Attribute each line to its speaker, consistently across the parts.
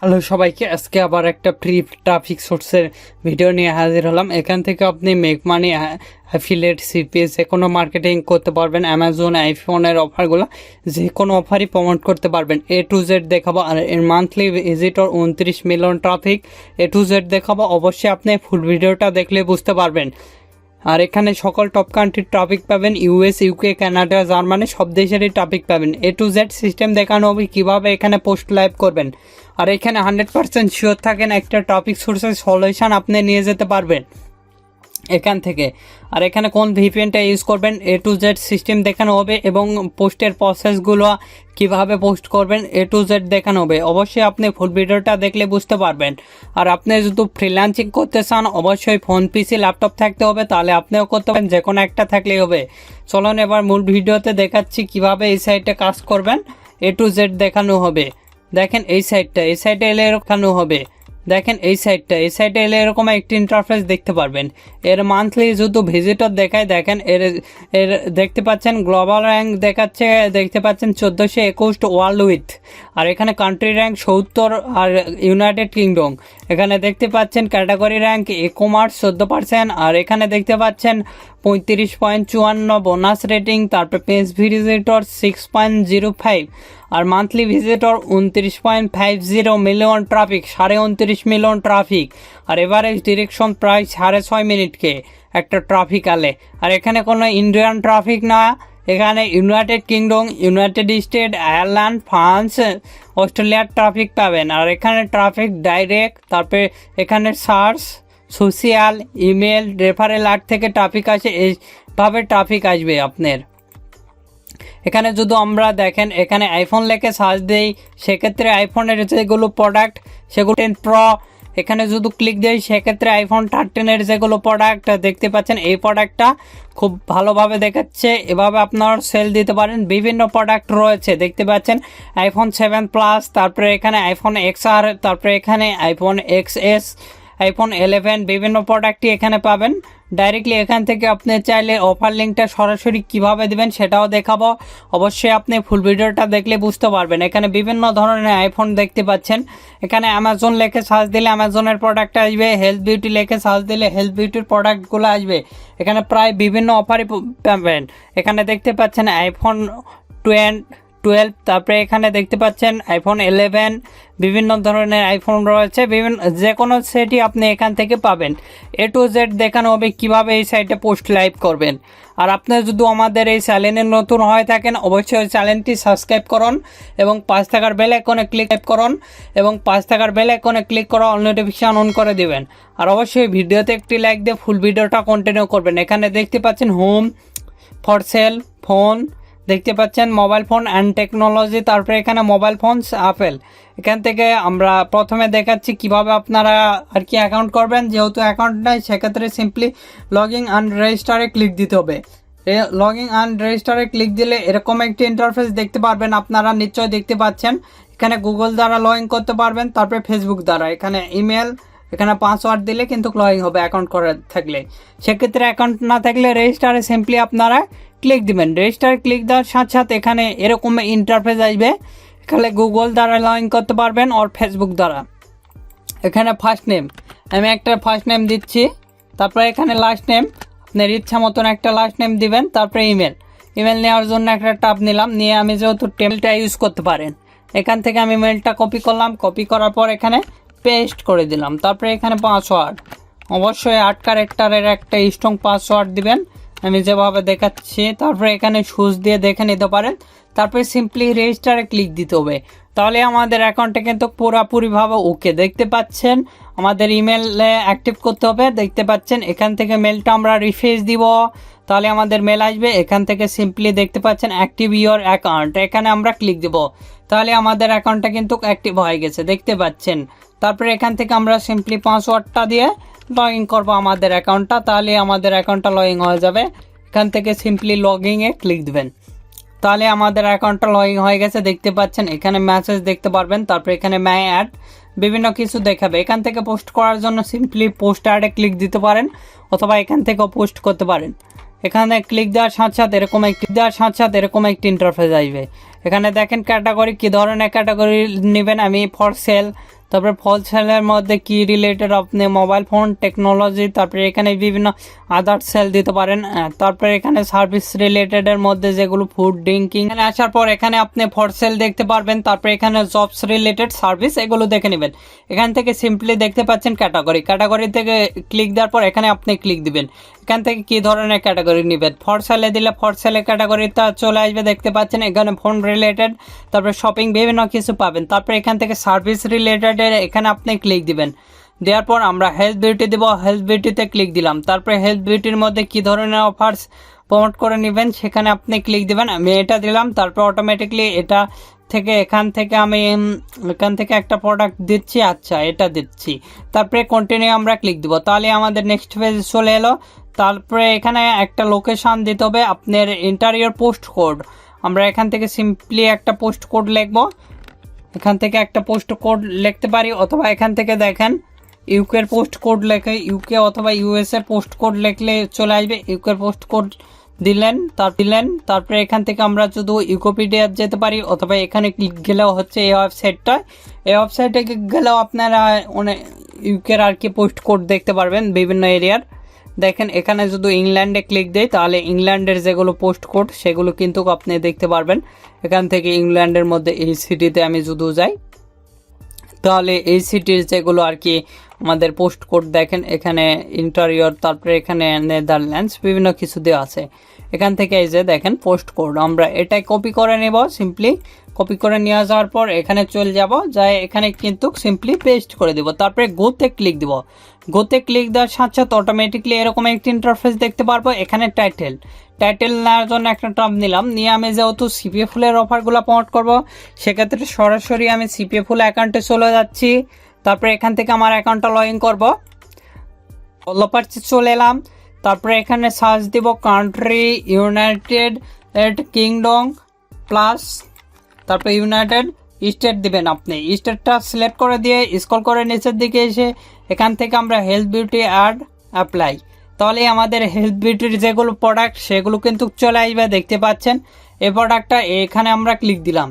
Speaker 1: Hello সবাইকে, আজকে আবার একটা ফ্রি ট্রাফিক সোর্সের ভিডিও নিয়ে হাজির হলাম। এখান থেকে আপনি মেক মানি, অ্যাফিলিয়েট, সিপিএ যে কোনো মার্কেটিং করতে পারবেন। অ্যামাজন, আইফোনের অফারগুলো যে কোনো অফারই প্রমোট করতে পারবেন। A to Z দেখাবো, আর এর monthly visitor 29 million traffic. A to Z দেখাবো, অবশ্যই আপনি ফুল ভিডিওটা দেখলে বুঝতে পারবেন। আর এখানে সকল টপ কান্ট্রির টপিক পাবেন, US, UK, কানাডা, জার্মানি সব দেশেরই টপিক পাবেন। A to Z সিস্টেম দেখানো হবে কীভাবে এখানে পোস্ট লাইভ করবেন। আর এখানে 100% শিওর থাকেন একটা টপিক সোর্সের সলিউশন আপনি নিয়ে যেতে পারবেন এখান থেকে। আর এখানে কোন ভিপিএনটা ইউজ করবেন A to Z সিস্টেম দেখানো হবে, এবং পোস্টের প্রসেসগুলো কিভাবে পোস্ট করবেন A to Z দেখানো হবে। অবশ্যই আপনি ফুল ভিডিওটা দেখলে বুঝতে পারবেন। আর আপনি যদি ফ্রিল্যান্সিং করতে চান, অবশ্যই ফোন, পিসি, ল্যাপটপ থাকতে হবে, তাহলে আপনিও করতে পারেন, যে কোনো একটা থাকলেই হবে। চলুন এবার মূল ভিডিওতে দেখাচ্ছি কিভাবে এই সাইটে কাজ করবেন। A to Z দেখানো হবে। দেখেন এই সাইটটা এলে এরকম হবে। দেখেন এই সাইটে এলে এরকম একটি ইন্টারফেস দেখতে পারবেন। এর মান্থলি যদি ভিজিটর দেখায়, দেখেন এর দেখতে পাচ্ছেন গ্লোবাল র্যাঙ্ক দেখাচ্ছে, দেখতে পাচ্ছেন 1421 ওয়ার্ল্ড উইথ। আর এখানে কান্ট্রি র্যাঙ্ক 70 আর ইউনাইটেড কিংডম। এখানে দেখতে পাচ্ছেন ক্যাটাগরি র্যাঙ্ক ই-কমার্স 14%। আর এখানে দেখতে পাচ্ছেন 35.54 বোনাস রেটিং। তারপর পেজ ভিজিটর 6.05 আর monthly visitor 29.50 million traffic, 29.5 million traffic. আর এভারেজ ডিরেকশন প্রায় 6.5 মিনিটকে একটা ট্রাফিক আলে। আর এখানে কোনো ইন্ডিয়ান ট্রাফিক না, এখানে United kingdom, United state, Ireland, France, অস্ট্রেলিয়ার ট্রাফিক পাবেন। আর এখানে ট্রাফিক ডাইরেক্ট, তারপরে এখানে search, social, email, referral art থেকে ট্রাফিক আসে। এইভাবে ট্রাফিক আসবে আপনার। এখানে যদি আমরা দেখেন, এখানে আইফোন লেখে সার্চ দেই, সেক্ষেত্রে আইফোনের যেগুলো প্রোডাক্ট সেগুলো 10 প্রো। এখানে যদি ক্লিক দেই, সেক্ষেত্রে আইফোন 13-এর যেগুলো প্রোডাক্ট দেখতে পাচ্ছেন, এই প্রোডাক্টটা খুব ভালোভাবে দেখাচ্ছে। এভাবে আপনারা সেল দিতে পারেন। বিভিন্ন প্রোডাক্ট রয়েছে দেখতে পাচ্ছেন, আইফোন 7 প্লাস, তারপরে এখানে আইফোন XR, তারপরে এখানে আইফোন XS, আইফোন 11, বিভিন্ন প্রোডাক্টই এখানে পাবেন। ডাইরেক্টলি এখান থেকে আপনি চাইলে অফার লিঙ্কটা সরাসরি কিভাবে দিবেন সেটাও দেখাবো। অবশ্যই আপনি ফুল ভিডিওটা দেখলে বুঝতে পারবেন। এখানে বিভিন্ন ধরনের আইফোন দেখতে পাচ্ছেন। এখানে অ্যামাজন লেখে সার্চ দিলে অ্যামাজনের প্রোডাক্ট আসবে, হেলথ বিউটি লেখে সার্চ দিলে হেলথ বিউটির প্রোডাক্টগুলো আসবে। এখানে প্রায় বিভিন্ন অফারই পাবেন। এখানে দেখতে পাচ্ছেন আইফোন 12, তারপরে এখানে দেখতে পাচ্ছেন আইফোন 11, বিভিন্ন ধরনের আইফোন রয়েছে। বিভিন্ন যে কোনো সেটই আপনি এখান থেকে পাবেন। A to Z দেখানো হবে কিভাবে এই সাইটে পোস্ট লাইভ করবেন। আর আপনি যদি আমাদের এই চ্যানেলে নতুন হয়ে থাকেন, অবশ্যই চ্যানেলটি সাবস্ক্রাইব করুন এবং 5 টাকার বেল আইকনে ক্লিক করে অল নোটিফিকেশন অন করে দিবেন। আর অবশ্যই ভিডিওতে একটি লাইক দিয়ে ফুল ভিডিওটা কন্টিনিউ করবেন। এখানে দেখতে পাচ্ছেন হোম, ফর সেল, ফোন দেখতে পাচ্ছেন, মোবাইল ফোন অ্যান্ড টেকনোলজি, তারপরে এখানে মোবাইল ফোনস, আপেল। এখান থেকে আমরা প্রথমে দেখাচ্ছি কিভাবে আপনারা আর কি অ্যাকাউন্ট করবেন। যেহেতু অ্যাকাউন্ট নাই, সেক্ষেত্রে সিম্পলি লগইন অ্যান্ড রেজিস্টারে ক্লিক দিতে হবে। লগইন অ্যান্ড রেজিস্টারে ক্লিক দিলে এরকম একটি ইন্টারফেস দেখতে পারবেন। আপনারা নিশ্চয়ই দেখতে পাচ্ছেন, এখানে গুগল দ্বারা লগইন করতে পারবেন, তারপরে ফেসবুক দ্বারা। এখানে ইমেল, এখানে পাসওয়ার্ড দিলে কিন্তু লগইন হবে অ্যাকাউন্ট করা থাকলে। সেক্ষেত্রে অ্যাকাউন্ট না থাকলে রেজিস্টারে সিম্পলি আপনারা ক্লিক দিবেন। রেজিস্টার ক্লিক দেওয়ার সাথে সাথে এখানে এরকম ইন্টারফেস আসবে। এখানে গুগল দ্বারা লগইন করতে পারবেন আর ফেসবুক দ্বারা। এখানে ফার্স্ট নেম, আমি একটা ফার্স্ট নেম দিচ্ছি। তারপরে এখানে লাস্ট নেম, আপনার ইচ্ছা মতন একটা লাস্ট নেম দিবেন। তারপরে ইমেল নেওয়ার জন্য একটা ট্যাব নিলাম, নিয়ে আমি যেহেতু টেবিলটা ইউজ করতে পারেন, এখান থেকে আমি মেলটা কপি করলাম। কপি করার পর এখানে পেস্ট করে দিলাম। তারপরে এখানে পাসওয়ার্ড, অবশ্যই 8 ক্যারেক্টারের একটা স্ট্রং পাসওয়ার্ড দিবেন, আমি যেভাবে দেখাচ্ছি। তারপরে এখানে সুজ দিয়ে দেখে নিতে পারেন। তারপরে সিম্পলি রেজিস্টারে ক্লিক দিতে হবে। তাহলে আমাদের অ্যাকাউন্টে কিন্তু পুরোপুরিভাবে ওকে। দেখতে পাচ্ছেন আমাদের ইমেলে অ্যাক্টিভ করতে হবে। দেখতে পাচ্ছেন এখান থেকে মেলটা আমরা রিফ্রেশ দিব, তাহলে আমাদের মেল আসবে। এখান থেকে সিম্পলি দেখতে পাচ্ছেন অ্যাক্টিভ ইওর অ্যাকাউন্ট, এখানে আমরা ক্লিক দেব। তাহলে আমাদের অ্যাকাউন্টটা কিন্তু অ্যাক্টিভ হয়ে গেছে দেখতে পাচ্ছেন। তারপরে এখান থেকে আমরা সিম্পলি পাসওয়ার্ডটা দিয়ে লগইন করবো আমাদের অ্যাকাউন্টটা, তাহলে আমাদের অ্যাকাউন্টটা লগইন হয়ে যাবে। এখান থেকে সিম্পলি লগইনে ক্লিক দিবেন, তাহলে আমাদের অ্যাকাউন্টটা লগইন হয়ে গেছে। দেখতে পাচ্ছেন এখানে মেসেজ দেখতে পারবেন। তারপরে এখানে মাই অ্যাড, বিভিন্ন কিছু দেখাবে। এখান থেকে পোস্ট করার জন্য সিম্পলি পোস্ট অ্যাডে ক্লিক দিতে পারেন, অথবা এখান থেকেও পোস্ট করতে পারেন। এখানে ক্লিক দেওয়ার সাথে সাথে এরকম একটি ইন্টারফেস আসবে। এখানে দেখেন ক্যাটাগরি, কী ধরনের ক্যাটাগরি নেবেন। আমি ফর সেল, তারপরে ফল সেলের মধ্যে কি রিলেটেড আপনি মোবাইল ফোন টেকনোলজি, তারপরে এখানে বিভিন্ন আদার সেল দিতে পারেন। তারপরে এখানে সার্ভিস রিলেটেডের মধ্যে যেগুলো ফুড ড্রিঙ্কিং, এখানে আসার পর এখানে আপনি ফর সেল দেখতে পারবেন। তারপরে এখানে জবস রিলেটেড সার্ভিস এগুলো দেখে নেবেন। এখান থেকে সিম্পলি দেখতে পাচ্ছেন ক্যাটাগরি থেকে ক্লিক দেওয়ার পর এখানে আপনি ক্লিক দিবেন। এখান থেকে কি ধরনের ক্যাটাগরি নেবেন, ফর সেলে দিলে ফর সেলের ক্যাটাগরিটা চলে আসবে, দেখতে পাচ্ছেন এখানে ফোন রিলেটেড, তারপরে শপিং বিভিন্ন কিছু পাবেন। তারপরে এখান থেকে সার্ভিস রিলেটেড এখানে আপনি ক্লিক দিবেন। দেওয়ার পর আমরা হেলথ বিউটি দেবো, হেলথ বিউটিতে ক্লিক দিলাম। তারপরে হেলথ বিউটির মধ্যে কি ধরনের অফার্স প্রমোট করে নেবেন সেখানে আপনি ক্লিক দিবেন। আমি এটা দিলাম। তারপর অটোমেটিকলি এটা থেকে এখান থেকে একটা প্রোডাক্ট দিচ্ছি, আচ্ছা এটা দিচ্ছি। তারপরে কন্টিনিউ আমরা ক্লিক দিব, তাহলে আমাদের নেক্সট পেজ চলে এলো। তারপরে এখানে একটা লোকেশন দিতে হবে, আপনার ইন্টারিয়র পোস্ট কোড। আমরা এখান থেকে সিম্পলি একটা পোস্ট কোড লিখবো, এখান থেকে একটা পোস্ট কোড লিখতে পারি, অথবা এখান থেকে দেখেন ইউকের পোস্ট কোড লেখে, ইউকে অথবা ইউএস এর পোস্ট কোড লিখলে চলে আসবে। ইউকের পোস্ট কোড দিলেন, তারপরে এখান থেকে আমরা শুধু ইউকোপিডিয়া যেতে পারি, অথবা এখানে ক্লিক গেলেও হচ্ছে এই ওয়েবসাইটে গেলেও আপনারা ইউকের আর কি পোস্ট কোড দেখতে পারবেন বিভিন্ন এরিয়ার। দেখেন এখানে যদি ইংল্যান্ডে ক্লিক দেয় তাহলে ইংল্যান্ডের যেগুলো পোস্ট কোড সেগুলো কিন্তু আপনি দেখতে পারবেন। এখান থেকে ইংল্যান্ডের মধ্যে এই সিটিতে আমি যদি যাই তাহলে এই সিটির যেগুলো আর কি আমাদের পোস্ট কোড দেখেন, এখানে ইন্টারিয়র, তারপরে এখানে নেদারল্যান্ডস বিভিন্ন কিছু দেওয়া আছে। এখান থেকে এই যে দেখেন পোস্ট কোড, আমরা এটাই কপি করে নেব। সিম্পলি কপি করে নিয়ে যাওয়ার পর এখানে চলে যাব, যাই এখানে কিন্তু সিম্পলি পেস্ট করে দেব। তারপরে গোতে ক্লিক দিব। গোতে ক্লিক দেওয়ার সাথে সাথে অটোমেটিকলি এরকম একটি ইন্টারফেস দেখতে পারবো। এখানে টাইটেল নেওয়ার জন্য একটা টার্ম নিলাম, নিয়ে আমি যেহেতু সিপিএ ফুলের অফারগুলো প্রমোট করব সেক্ষেত্রে সরাসরি আমি সিপিএ ফুল অ্যাকাউন্টে চলে যাচ্ছি। তারপরে এখান থেকে আমার অ্যাকাউন্টটা লগ ইন করবো, পারচেজ চলে এলাম। তারপরে এখানে সার্চ দিব কান্ট্রি ইউনাইটেড কিংডম প্লাস, তারপরে ইউনাইটেড স্টেট দিবেন। আপনি স্টেটটা সিলেক্ট করে দিয়ে স্ক্রল করে নিচের দিকে এসে এখান থেকে আমরা হেলথ বিউটি অ্যাড অ্যাপ্লাই, তাহলে আমাদের হেলথ বিউটির যেগুলো প্রোডাক্ট সেগুলো কিন্তু চলে আসবে। দেখতে পাচ্ছেন এই প্রোডাক্টটা, এখানে আমরা ক্লিক দিলাম,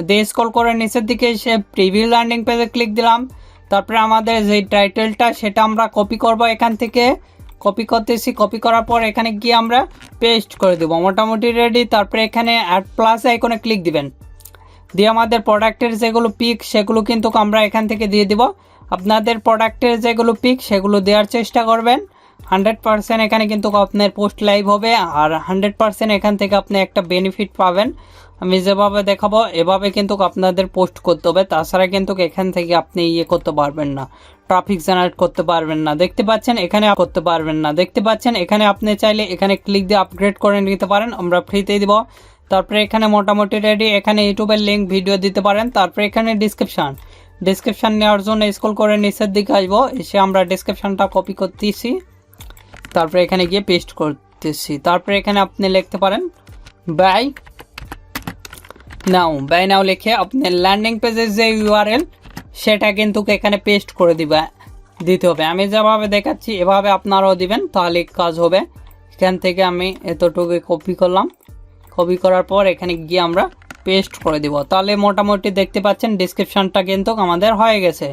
Speaker 1: দিয়ে স্ক্রল করে নিচের দিকে এসে প্রিভিউ ল্যান্ডিং পেজে ক্লিক দিলাম। তারপরে আমাদের যে টাইটেলটা সেটা আমরা কপি করব, এখান থেকে কপি করতেছি। কপি করার পর এখানে গিয়ে আমরা পেস্ট করে দেবো, মোটামুটি রেডি। তারপরে এখানে অ্যাড প্লাস আইকনে ক্লিক দিবেন, দিয়ে আমাদের প্রোডাক্টের যেগুলো পিক সেগুলো কিন্তু আমরা এখান থেকে দিয়ে দিব। আপনাদের প্রোডাক্টের যেগুলো পিক সেগুলো দেওয়ার চেষ্টা করবেন। 100% এখানে কিন্তু আপনার পোস্ট লাইভ হবে, আর 100% এখান থেকে আপনি একটা বেনিফিট পাবেন। আমি যেভাবে দেখাবো এভাবে কিন্তু আপনাদের পোস্ট করতে হবে, তাছাড়া কিন্তু এখান থেকে আপনি করতে পারবেন না, ট্রাফিক জেনারেট করতে পারবেন না। দেখতে পাচ্ছেন এখানে করতে পারবেন না। দেখতে পাচ্ছেন এখানে আপনি চাইলে এখানে ক্লিক দিয়ে আপগ্রেড করে নিতে পারেন, আমরা ফ্রিতেই দিব। তারপরে এখানে মোটামুটি রেডি, এখানে ইউটিউবের লিঙ্ক ভিডিও দিতে পারেন। তারপরে এখানে ডিসক্রিপশন নেওয়ার জন্য স্ক্রল করে নিচের দিকে আসবো, এসে আমরা ডিসক্রিপশনটা কপি করতেছি, তারপরে এখানে গিয়ে পেস্ট করতেছি। তারপরে এখানে আপনি লিখতে পারেন বাই নাও লিখে আপনার ল্যান্ডিং পেজের যে ইউআরএল সেটা কিন্তু এখানে পেস্ট করে দিতে হবে। আমি যেভাবে দেখাচ্ছি এভাবে আপনারাও দিবেন, তাহলে কাজ হবে। এখান থেকে আমি এতটুকু কপি করলাম, কপি করার পর এখানে গিয়ে আমরা পেস্ট করে দিব, তাহলে মোটামুটি দেখতে পাচ্ছেন ডিসক্রিপশনটা কিন্তু আমাদের হয়ে গেছে।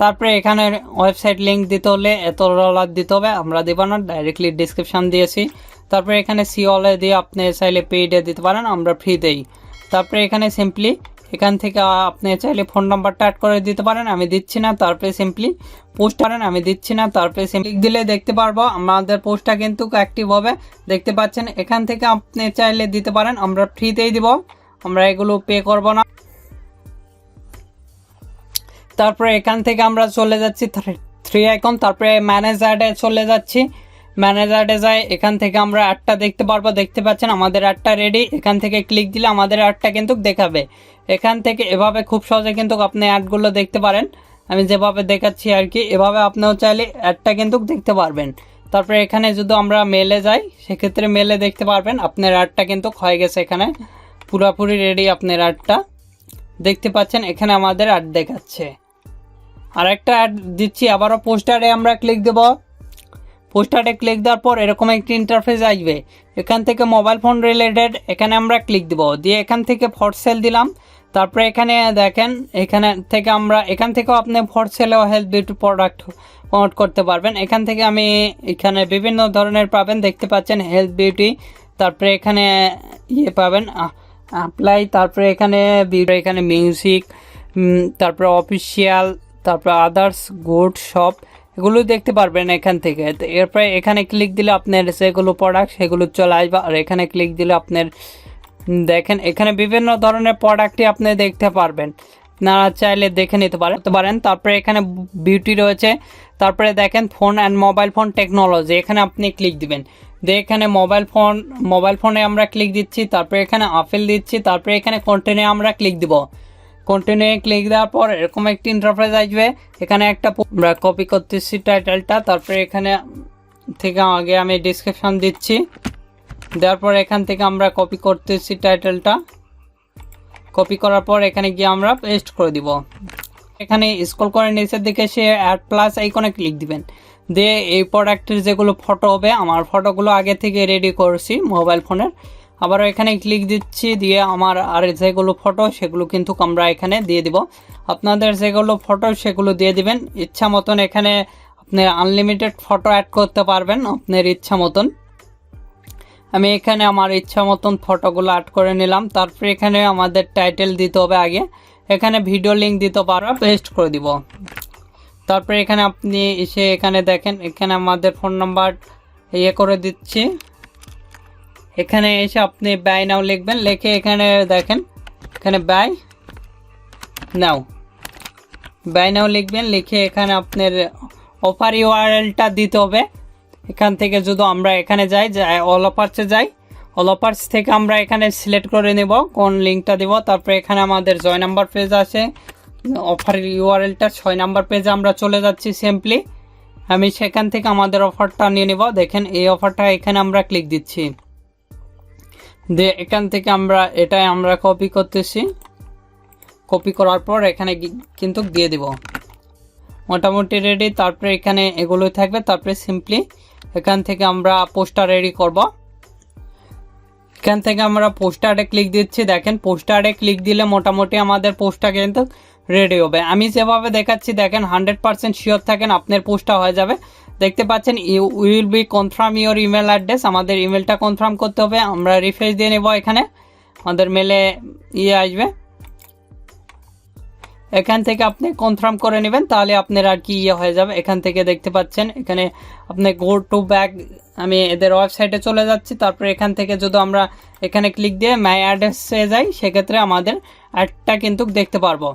Speaker 1: তারপরে এখানে ওয়েবসাইট লিঙ্ক দিতে হলে $1 দিতে হবে, আমরা দেব না, ডাইরেক্টলি ডিসক্রিপশন দিয়েছি। তারপরে এখানে সিওলে দিয়ে আপনি চাইলে পেইডে দিতে পারেন, আমরা ফ্রি দেই। তারপরে এখানে সিম্পলি এখান থেকে আপনি চাইলে ফোন নাম্বারটা অ্যাড করে দিতে পারেন, আমি দিচ্ছি না। তারপরে সিম্পলি পোস্ট করেন, আমি দিচ্ছি না। তারপরে সিম্পলি দিলে দেখতে পারবো আমাদের পোস্টটা কিন্তু অ্যাক্টিভ হবে। দেখতে পাচ্ছেন এখান থেকে আপনি চাইলে দিতে পারেন, আমরা ফ্রিতেই দিব, আমরা এগুলো পে করব না। তারপরে এখান থেকে আমরা চলে যাচ্ছি থ্রি আইকন, তারপরে ম্যানেজ অ্যাডে চলে যাচ্ছি। ম্যানেজ অ্যাডে যাই, এখান থেকে আমরা অ্যাডটা দেখতে পারবো। দেখতে পাচ্ছেন আমাদের অ্যাডটা রেডি, এখান থেকে ক্লিক দিলে আমাদের অ্যাডটা কিন্তু দেখাবে। এখান থেকে এভাবে খুব সহজে কিন্তু আপনি অ্যাডগুলো দেখতে পারেন, আমি যেভাবে দেখাচ্ছি আর কি, এভাবে আপনিও চাইলে অ্যাডটা কিন্তু দেখতে পারবেন। তারপরে এখানে যদি আমরা মেলে যাই সেক্ষেত্রে মেলে দেখতে পারবেন আপনার অ্যাডটা কিন্তু হয়ে গেছে, এখানে পুরোপুরি রেডি আপনার অ্যাডটা। দেখতে পাচ্ছেন এখানে আমাদের অ্যাড দেখাচ্ছে। আর একটা অ্যাড দিচ্ছি, আবারও পোস্টারে আমরা ক্লিক দেব। পোস্টারে ক্লিক দেওয়ার পর এরকম একটি ইন্টারফেস আসবে, এখান থেকে মোবাইল ফোন রিলেটেড এখানে আমরা ক্লিক দেব, দিয়ে এখান থেকে ফর সেল দিলাম। তারপরে এখানে দেখেন এখান থেকেও আপনি ফর সেল ও হেলথ বিউটি প্রোডাক্ট প্রমোট করতে পারবেন। এখান থেকে আমি এখানে বিভিন্ন ধরনের পাবেন, দেখতে পাচ্ছেন হেলথ বিউটি, তারপরে এখানে পাবেন অ্যাপ্লাই, তারপরে এখানে মিউজিক, তারপরে অফিসিয়াল, তারপরে আদার্স গুড শপ, এগুলো দেখতে পারবেন এখান থেকে। তো এরপরে এখানে ক্লিক দিলে আপনার যেগুলো প্রোডাক্ট সেগুলো চলে আসবে। আর এখানে ক্লিক দিলে আপনার দেখেন এখানে বিভিন্ন ধরনের প্রোডাক্টই আপনি দেখতে পারবেন, আপনারা চাইলে দেখে নিতে পারেন। তারপরে এখানে বিউটি রয়েছে, তারপরে দেখেন phone and mobile phone technology, এখানে আপনি ক্লিক দিবেন। এখানে মোবাইল ফোনে আমরা ক্লিক দিচ্ছি, তারপরে এখানে আপেল দিচ্ছি, তারপরে এখানে কন্টিনিউ আমরা ক্লিক দিব। কন্টিনিউ ক্লিক দেওয়ার পর এরকম একটি ইন্টারফেস আসবে। এখানে আমরা কপি করতেছি টাইটেলটা, তারপরে এখানে থেকে আগে আমি ডিসক্রিপশন দিচ্ছি, দেওয়ার পর এখান থেকে আমরা কপি করতেছি টাইটেলটা। কপি করার পর এখানে গিয়ে আমরা পেস্ট করে দিব। এখানে স্ক্রল করে নিচের দিকে সে অ্যাড প্লাস আইকনে ক্লিক দিবেন, দিয়ে এই প্রোডাক্টের যেগুলো ফটো হবে, আমার ফটোগুলো আগে থেকে রেডি করছি মোবাইল ফোনের, আবারও এখানে ক্লিক দিচ্ছি, দিয়ে আমার আর যেগুলো ফটো সেগুলো কিন্তু আমরা এখানে দিয়ে দিব। আপনাদের যেগুলো ফটো সেগুলো দিয়ে দিবেন ইচ্ছা মতন। এখানে আপনি আনলিমিটেড ফটো অ্যাড করতে পারবেন আপনার ইচ্ছা মতন। আমি এখানে আমার ইচ্ছা মতন ফটোগুলো অ্যাড করে নিলাম। তারপরে এখানে আমাদের টাইটেল দিতে হবে আগে, এখানে ভিডিও লিঙ্ক দিতে পারো, পেস্ট করে দিব। তারপরে এখানে আপনি এসে এখানে দেখেন এখানে আমাদের ফোন নাম্বার করে দিচ্ছি। এখানে এসে আপনি বাই নাও লিখবেন, লিখে এখানে দেখেন এখানে বাই নাও লিখবেন, লিখে এখানে আপনার অফার ইউআরএলটা দিতে হবে। এখান থেকে যদি আমরা এখানে যাই অল অফার্সে যাই, অল অফার্স থেকে আমরা এখানে সিলেক্ট করে নেব কোন লিঙ্কটা দিব। তারপরে এখানে আমাদের 6 নাম্বার পেজ আছে, অফার ইউআরএলটা 6 নাম্বার পেজে আমরা চলে যাচ্ছি। সিম্পলি আমি সেখান থেকে আমাদের অফারটা নিয়ে নেব। দেখেন এই অফারটা এখানে আমরা ক্লিক দিচ্ছি, দিয়ে এখান থেকে এটাই আমরা কপি করতেছি। কপি করার পর এখানে কিন্তু দিয়ে দিব, মোটামুটি রেডি। তারপরে এখানে এগুলোই থাকবে। তারপরে সিম্পলি এখান থেকে আমরা পোস্টার রেডি করব। এখান থেকে আমরা পোস্টারে ক্লিক দিচ্ছি। দেখেন পোস্টারে ক্লিক দিলে মোটামুটি আমাদের পোস্টটা কিন্তু রেডি হবে। আমি যেভাবে দেখাচ্ছি দেখেন 100% শিওর থাকেন আপনার পোস্টটা হয়ে যাবে। দেখতে পাচ্ছেন you will be confirm your email address, আমাদের ইমেলটা কনফার্ম করতে হবে। আমরা রিফ্রেশ দিয়ে নেব, এখানে আমাদের মেলে আসবে। এখান থেকে আপনি কনফার্ম করে নেবেন, তাহলে আপনার আর কি হয়ে যাবে। এখান থেকে দেখতে পাচ্ছেন এখানে আপনি গো টু ব্যাক, আমি এদের ওয়েবসাইটে চলে যাচ্ছি। তারপরে এখান থেকে যদি আমরা এখানে ক্লিক দিয়ে মাই অ্যাড্রেসে যাই, সেক্ষেত্রে আমাদের অ্যাডটা কিন্তু দেখতে পারবো।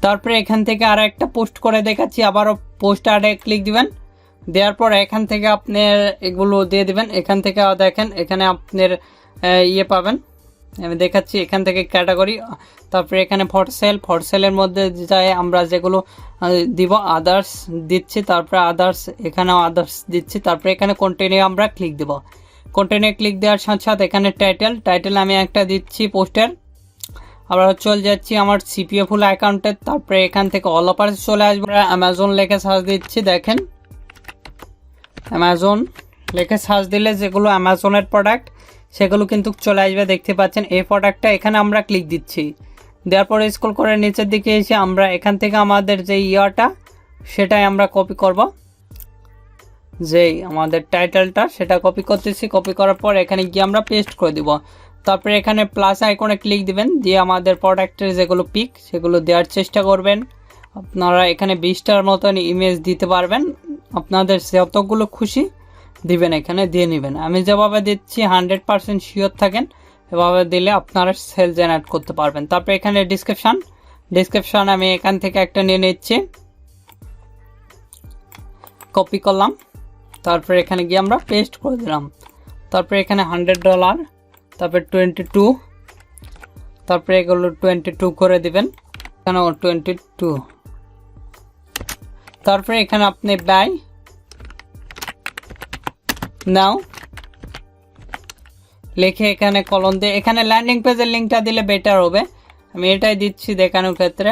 Speaker 1: তারপরে এখান থেকে আর একটা পোস্ট করে দেখাচ্ছি, আবারও পোস্ট অ্যাডে ক্লিক দিবেন, দেওয়ার পর এখান থেকে আপনার এগুলো দিয়ে দিবেন। এখান থেকে দেখেন এখানে আপনার পাবেন, আমি দেখাচ্ছি এখান থেকে ক্যাটাগরি। তারপরে এখানে ফর সেলের মধ্যে যায় আমরা যেগুলো দিব, আদার্স দিচ্ছি, তারপরে এখানেও আদার্স দিচ্ছি। তারপরে এখানে কন্টিনিউ আমরা ক্লিক দেব। কন্টিনিউ ক্লিক দেওয়ার সাথে সাথে এখানে টাইটেল আমি একটা দিচ্ছি পোস্টের। আমরা চলে যাচ্ছি আমার সিপিএ ফুল অ্যাকাউন্টে। তারপরে এখান থেকে অল অফার্স চলে আসবো, অ্যামাজন লেখে সার্চ দিচ্ছি। দেখেন অ্যামাজন লেখে সার্চ দিলে যেগুলো অ্যামাজনের প্রোডাক্ট সেগুলো কিন্তু চলে আসবে। দেখতে পাচ্ছেন এই প্রোডাক্টটা, এখানে আমরা ক্লিক দিচ্ছি। দেওয়ার পরে স্ক্রল করে নিচের দিকে এসে আমরা এখান থেকে আমাদের যে সেটাই আমরা কপি করব, যেই আমাদের টাইটেলটা সেটা কপি করতেছি। কপি করার পর এখানে গিয়ে আমরা পেস্ট করে দিব। তারপরে এখানে প্লাস আইকনে ক্লিক দিবেন, দিয়ে আমাদের প্রোডাক্টের যেগুলো পিক সেগুলো দেওয়ার চেষ্টা করবেন। আপনারা এখানে 20টার মতন ইমেজ দিতে পারবেন, আপনাদের যতগুলো খুশি দিবেন, এখানে দিয়ে নেবেন। আমি যেভাবে দিচ্ছি 100% শিওর থাকেন, এভাবে দিলে আপনারা সেল জেনারেট করতে পারবেন। তারপরে এখানে ডিসক্রিপশন আমি এখান থেকে একটা নিয়ে নিচ্ছি, কপি করলাম। তারপরে এখানে গিয়ে আমরা পেস্ট করে দিলাম। তারপরে এখানে $100, তারপরে 22, তারপরে এগুলো 22 করে দিবেন, এখানে 22। তারপরে এখানে আপনি বাই নাও লিখে এখানে কলম দিয়ে এখানে ল্যান্ডিং পেজের লিঙ্কটা দিলে বেটার হবে, আমি এটাই দিচ্ছি দেখানোর ক্ষেত্রে।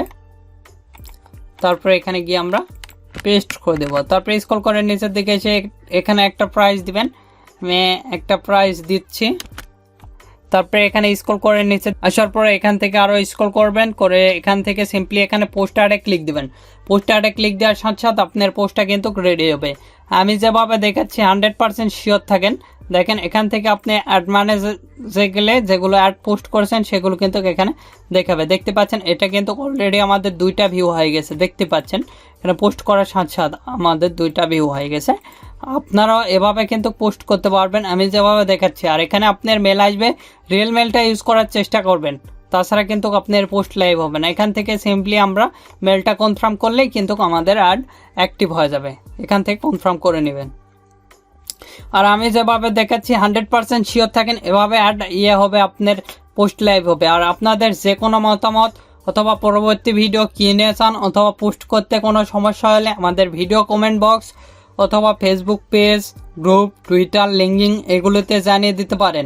Speaker 1: তারপরে এখানে গিয়ে আমরা পেস্ট করে দেব। তারপরে স্ক্রল করে নিচের দিকে এসে এখানে একটা প্রাইস দিবেন, আমি একটা প্রাইস দিচ্ছি। তারপরে এখানে স্ক্রল করে নিচে আসার পরে এখান থেকে আরও স্ক্রল করবেন, করে এখান থেকে সিম্পলি এখানে পোস্ট অ্যাডে ক্লিক দিবেন। পোস্ট অ্যাডে ক্লিক দেওয়ার সাথে সাথে আপনার পোস্টটা কিন্তু রেডি হবে। আমি যেভাবে দেখাচ্ছি 100% শিওর থাকেন। দেখেন এখান থেকে আপনি অ্যাড ম্যানেজে গেলে যেগুলো অ্যাড পোস্ট করেছেন সেগুলো কিন্তু এখানে দেখাবে। দেখতে পাচ্ছেন এটা কিন্তু অলরেডি আমাদের 2টা ভিউ হয়ে গেছে। দেখতে পাচ্ছেন এখানে পোস্ট করার সাথে সাথে আমাদের 2টা ভিউ হয়ে গেছে। আপনারাও এভাবে কিন্তু পোস্ট করতে পারবেন আমি যেভাবে দেখাচ্ছি। আর এখানে আপনার মেল আসবে, রিয়েল মেলটা ইউজ করার চেষ্টা করবেন, তাছাড়া কিন্তু আপনার পোস্ট লাইভ হবে না। এখান থেকে সিম্পলি আমরা মেলটা কনফার্ম করলেই কিন্তু আমাদের অ্যাড অ্যাক্টিভ হয়ে যাবে। এখান থেকে কনফার্ম করে নেবেন। আর আমি যেভাবে দেখাচ্ছি 100% শিওর থাকেন, এভাবে অ্যাড হবে, আপনার পোস্ট লাইভ হবে। আর আপনাদের যে কোনো মতামত অথবা পরবর্তী ভিডিও কিনে চান অথবা পোস্ট করতে কোনো সমস্যা হলে আমাদের ভিডিও কমেন্ট বক্স অথবা Facebook page, group, Twitter, linking এগুলোতে জানিয়ে দিতে পারেন।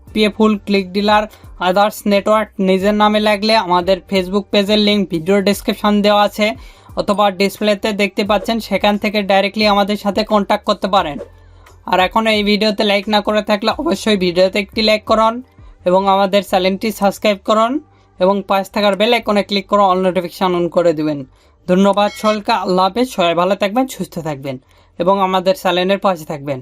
Speaker 1: CPA ফুল ক্লিক ডিলার আদার্স নেটওয়ার্ক নিজের নামে লাগলে আমাদের ফেসবুক পেজের লিঙ্ক ভিডিও ডেসক্রিপশন দেওয়া আছে অথবা ডিসপ্লেতে দেখতে পাচ্ছেন, সেখান থেকে ডাইরেক্টলি আমাদের সাথে কন্ট্যাক্ট করতে পারেন। আর এখন এই ভিডিওতে লাইক না করে থাকলে অবশ্যই ভিডিওতে একটি লাইক করুন এবং আমাদের চ্যানেলটি সাবস্ক্রাইব করুন এবং পাশে থাকার বেল আইকনে ক্লিক করে অল নোটিফিকেশন অন করে দিবেন। ধন্যবাদ সকলকে। আল্লাহ হাফেজ। সবাই ভালো থাকবেন, সুস্থ থাকবেন এবং আমাদের চ্যানেলের পাশে থাকবেন।